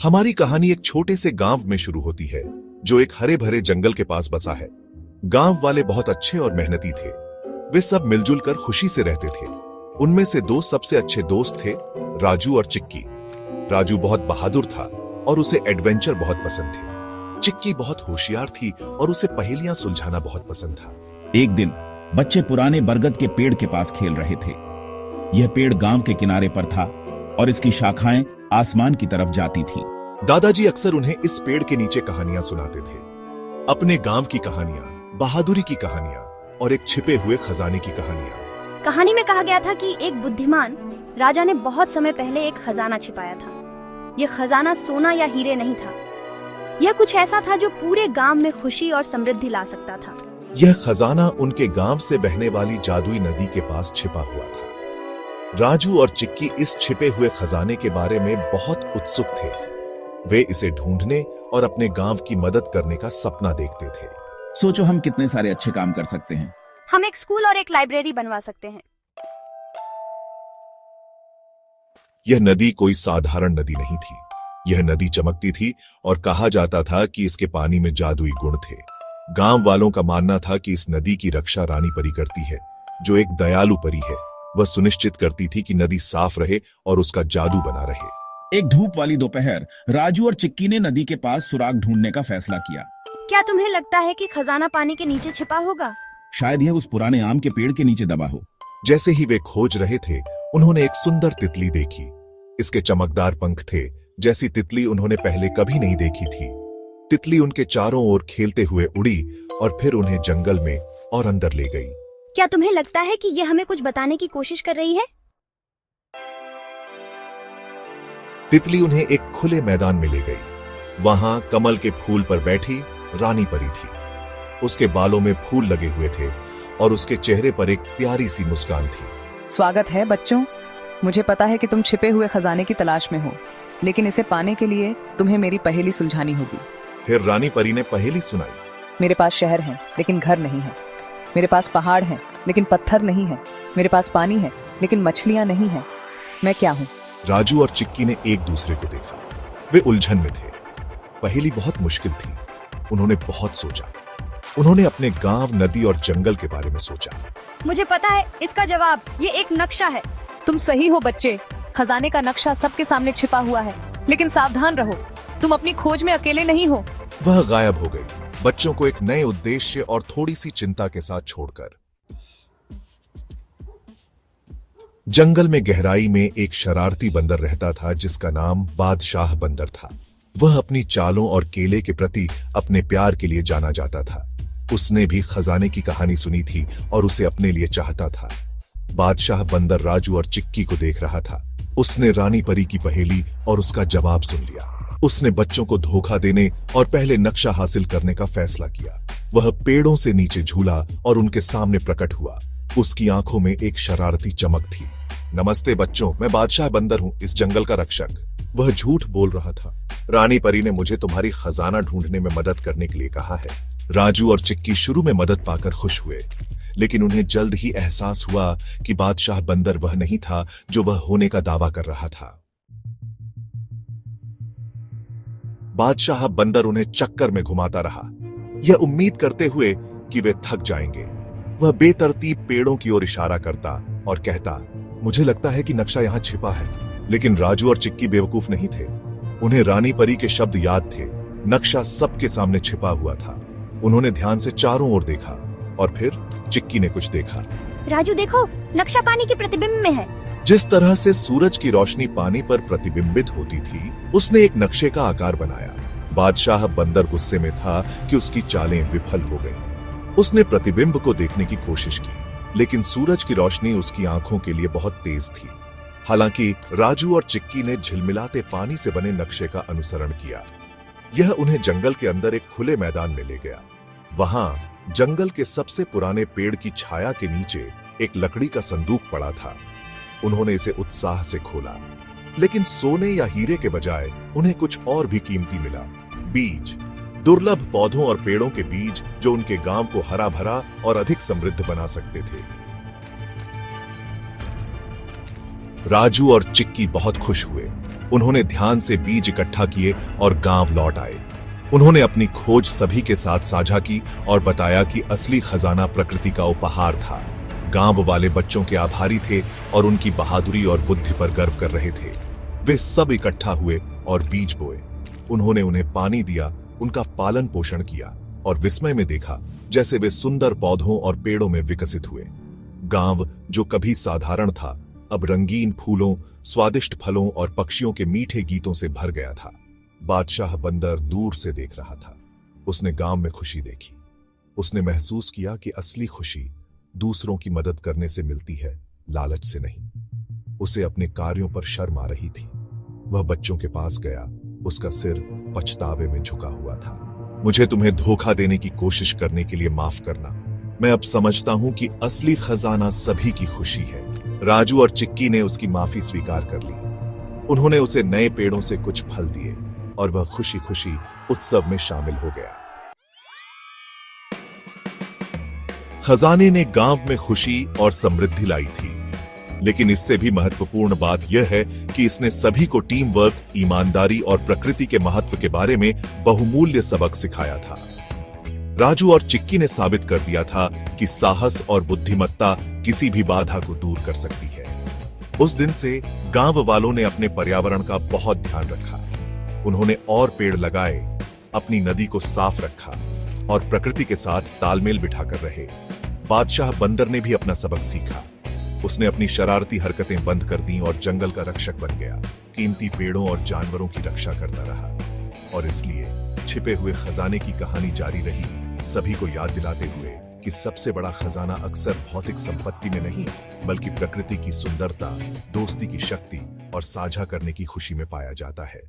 हमारी कहानी एक छोटे से गांव में शुरू होती है जो एक हरे भरे जंगल के पास बसा है। गांव वाले बहुत अच्छे और मेहनती थे। वे सब मिलजुल कर खुशी से रहते थे। उनमें से दो सबसे अच्छे दोस्त थे, राजू और चिक्की। राजू बहुत बहादुर था और उसे एडवेंचर बहुत पसंद थे। चिक्की बहुत होशियार थी और उसे पहेलियां सुलझाना बहुत पसंद था। एक दिन बच्चे पुराने बरगद के पेड़ के पास खेल रहे थे। यह पेड़ गांव के किनारे पर था और इसकी शाखाएं आसमान की तरफ जाती थीं। दादाजी अक्सर उन्हें इस पेड़ के नीचे कहानियां सुनाते थे। अपने गांव की कहानियां, बहादुरी की कहानियां और एक छिपे हुए खजाने की कहानियां। कहानी में कहा गया था कि एक बुद्धिमान राजा ने बहुत समय पहले एक खजाना छिपाया था। यह खजाना सोना या हीरे नहीं था। यह कुछ ऐसा था जो पूरे गांव में खुशी और समृद्धि ला सकता था। यह खजाना उनके गांव से बहने वाली जादुई नदी के पास छिपा हुआ था। राजू और चिक्की इस छिपे हुए खजाने के बारे में बहुत उत्सुक थे। वे इसे ढूंढने और अपने गांव की मदद करने का सपना देखते थे। सोचो हम कितने सारे अच्छे काम कर सकते हैं। हम एक स्कूल और एक लाइब्रेरी बनवा सकते हैं। यह नदी कोई साधारण नदी नहीं थी। यह नदी चमकती थी और कहा जाता था कि इसके पानी में जादुई गुण थे। गांव वालों का मानना था कि इस नदी की रक्षा रानी परी करती है, जो एक दयालु परी है। वह सुनिश्चित करती थी कि नदी साफ रहे और उसका जादू बना रहे। एक धूप वाली दोपहर राजू और चिक्की ने नदी के पास सुराग ढूंढने का फैसला किया। क्या तुम्हें लगता है कि खजाना पानी के नीचे छिपा होगा? शायद यह उस पुराने आम के पेड़ के नीचे दबा हो। जैसे ही वे खोज रहे थे, उन्होंने एक सुंदर तितली देखी। इसके चमकदार पंख थे, जैसी तितली उन्होंने पहले कभी नहीं देखी थी। तितली उनके चारों ओर खेलते हुए उड़ी और फिर उन्हें जंगल में और अंदर ले गई। क्या तुम्हें लगता है कि यह हमें कुछ बताने की कोशिश कर रही है? तितली उन्हें एक खुले मैदान में ले गई। वहां कमल के फूल पर बैठी रानी परी थी। उसके बालों में फूल लगे हुए थे और उसके चेहरे पर एक प्यारी सी मुस्कान थी। स्वागत है बच्चों। मुझे पता है कि तुम छिपे हुए खजाने की तलाश में हो, लेकिन इसे पाने के लिए तुम्हें मेरी पहेली सुलझानी होगी। फिर रानी परी ने पहेली सुनाई। मेरे पास शहर है लेकिन घर नहीं है। मेरे पास पहाड़ है लेकिन पत्थर नहीं है। मेरे पास पानी है लेकिन मछलियां नहीं है। मैं क्या हूँ? राजू और चिक्की ने एक दूसरे को देखा। वे उलझन में थे। पहेली बहुत मुश्किल थी। उन्होंने बहुत सोचा। उन्होंने अपने गांव, नदी और जंगल के बारे में सोचा। मुझे पता है इसका जवाब। ये एक नक्शा है। तुम सही हो बच्चे। खजाने का नक्शा सबके सामने छिपा हुआ है, लेकिन सावधान रहो, तुम अपनी खोज में अकेले नहीं हो। वह गायब हो गई, बच्चों को एक नए उद्देश्य और थोड़ी सी चिंता के साथ छोड़कर। जंगल में गहराई में एक शरारती बंदर रहता था जिसका नाम बादशाह बंदर था। वह अपनी चालों और केले के प्रति अपने प्यार के लिए जाना जाता था। उसने भी खजाने की कहानी सुनी थी और उसे अपने लिए चाहता था। बादशाह बंदर राजू और चिक्की को देख रहा था। उसने रानी परी की पहेली और उसका जवाब सुन लिया। उसने बच्चों को धोखा देने और पहले नक्शा हासिल करने का फैसला किया। वह पेड़ों से नीचे झूला और उनके सामने प्रकट हुआ। उसकी आंखों में एक शरारती चमक थी। नमस्ते बच्चों, मैं बादशाह बंदर हूँ, इस जंगल का रक्षक। वह झूठ बोल रहा था। रानी परी ने मुझे तुम्हारी खजाना ढूंढने में मदद करने के लिए कहा है। राजू और चिक्की शुरू में मदद पाकर खुश हुए, लेकिन उन्हें जल्द ही एहसास हुआ कि बादशाह बंदर वह नहीं था जो वह होने का दावा कर रहा था। बादशाह बंदर उन्हें चक्कर में घुमाता रहा, यह उम्मीद करते हुए कि वे थक जाएंगे। वह बेतरतीब पेड़ों की ओर इशारा करता और कहता, मुझे लगता है कि नक्शा यहां छिपा है। लेकिन राजू और चिक्की बेवकूफ नहीं थे। उन्हें रानी परी के शब्द याद थे। नक्शा सबके सामने छिपा हुआ था। उन्होंने ध्यान से चारों ओर देखा और फिर चिक्की ने कुछ देखा। राजू देखो, नक्शा पानी के प्रतिबिंब में है। जिस तरह से सूरज की रोशनी पानी पर प्रतिबिंबित होती थी, उसने एक नक्शे का आकार बनाया। बादशाह बंदर गुस्से में था कि उसकी चालें विफल हो गईं। उसने प्रतिबिंब को देखने की कोशिश की, लेकिन सूरज की रोशनी उसकी आंखों के लिए बहुत तेज थी। हालांकि राजू और चिक्की ने झिलमिलाते पानी से बने नक्शे का अनुसरण किया। यह उन्हें जंगल के अंदर एक खुले मैदान में ले गया। वहां जंगल के सबसे पुराने पेड़ की छाया के नीचे एक लकड़ी का संदूक पड़ा था। उन्होंने इसे उत्साह से खोला, लेकिन सोने या हीरे के बजाय उन्हें कुछ और भी कीमती मिला। बीज, दुर्लभ पौधों और पेड़ों के बीज जो उनके गांव को हरा भरा और अधिक समृद्ध बना सकते थे। राजू और चिक्की बहुत खुश हुए। उन्होंने ध्यान से बीज इकट्ठा किए और गांव लौट आए। उन्होंने अपनी खोज सभी के साथ साझा की और बताया कि असली खजाना प्रकृति का उपहार था। गांव वाले बच्चों के आभारी थे और उनकी बहादुरी और बुद्धि पर गर्व कर रहे थे। वे सब इकट्ठा हुए और बीज बोए। उन्होंने उन्हें पानी दिया, उनका पालन पोषण किया और विस्मय में देखा जैसे वे सुंदर पौधों और पेड़ों में विकसित हुए। गांव जो कभी साधारण था, अब रंगीन फूलों, स्वादिष्ट फलों और पक्षियों के मीठे गीतों से भर गया था। बादशाह बंदर दूर से देख रहा था। उसने गांव में खुशी देखी। उसने महसूस किया कि असली खुशी दूसरों की मदद करने से मिलती है, लालच से नहीं। उसे अपने कार्यों पर शर्म आ रही थी। वह बच्चों के पास गया। उसका सिर पछतावे में झुका हुआ था। मुझे तुम्हें धोखा देने की कोशिश करने के लिए माफ करना। मैं अब समझता हूं कि असली खजाना सभी की खुशी है। राजू और चिक्की ने उसकी माफी स्वीकार कर ली। उन्होंने उसे नए पेड़ों से कुछ फल दिए और वह खुशी खुशी उत्सव में शामिल हो गया। खजाने ने गांव में खुशी और समृद्धि लाई थी, लेकिन इससे भी महत्वपूर्ण बात यह है कि इसने सभी को टीम वर्क, ईमानदारी और प्रकृति के महत्व के बारे में बहुमूल्य सबक सिखाया था। राजू और चिक्की ने साबित कर दिया था कि साहस और बुद्धिमत्ता किसी भी बाधा को दूर कर सकती है। उस दिन से गांव वालों ने अपने पर्यावरण का बहुत ध्यान रखा। उन्होंने और पेड़ लगाए, अपनी नदी को साफ रखा और प्रकृति के साथ तालमेल बिठाकर रहे। बादशाह बंदर ने भी अपना सबक सीखा। उसने अपनी शरारती हरकतें बंद कर दी और जंगल का रक्षक बन गया। कीमती पेड़ों और जानवरों की रक्षा करता रहा और इसलिए छिपे हुए खजाने की कहानी जारी रही, सभी को याद दिलाते हुए कि सबसे बड़ा खजाना अक्सर भौतिक संपत्ति में नहीं, बल्कि प्रकृति की सुंदरता, दोस्ती की शक्ति और साझा करने की खुशी में पाया जाता है।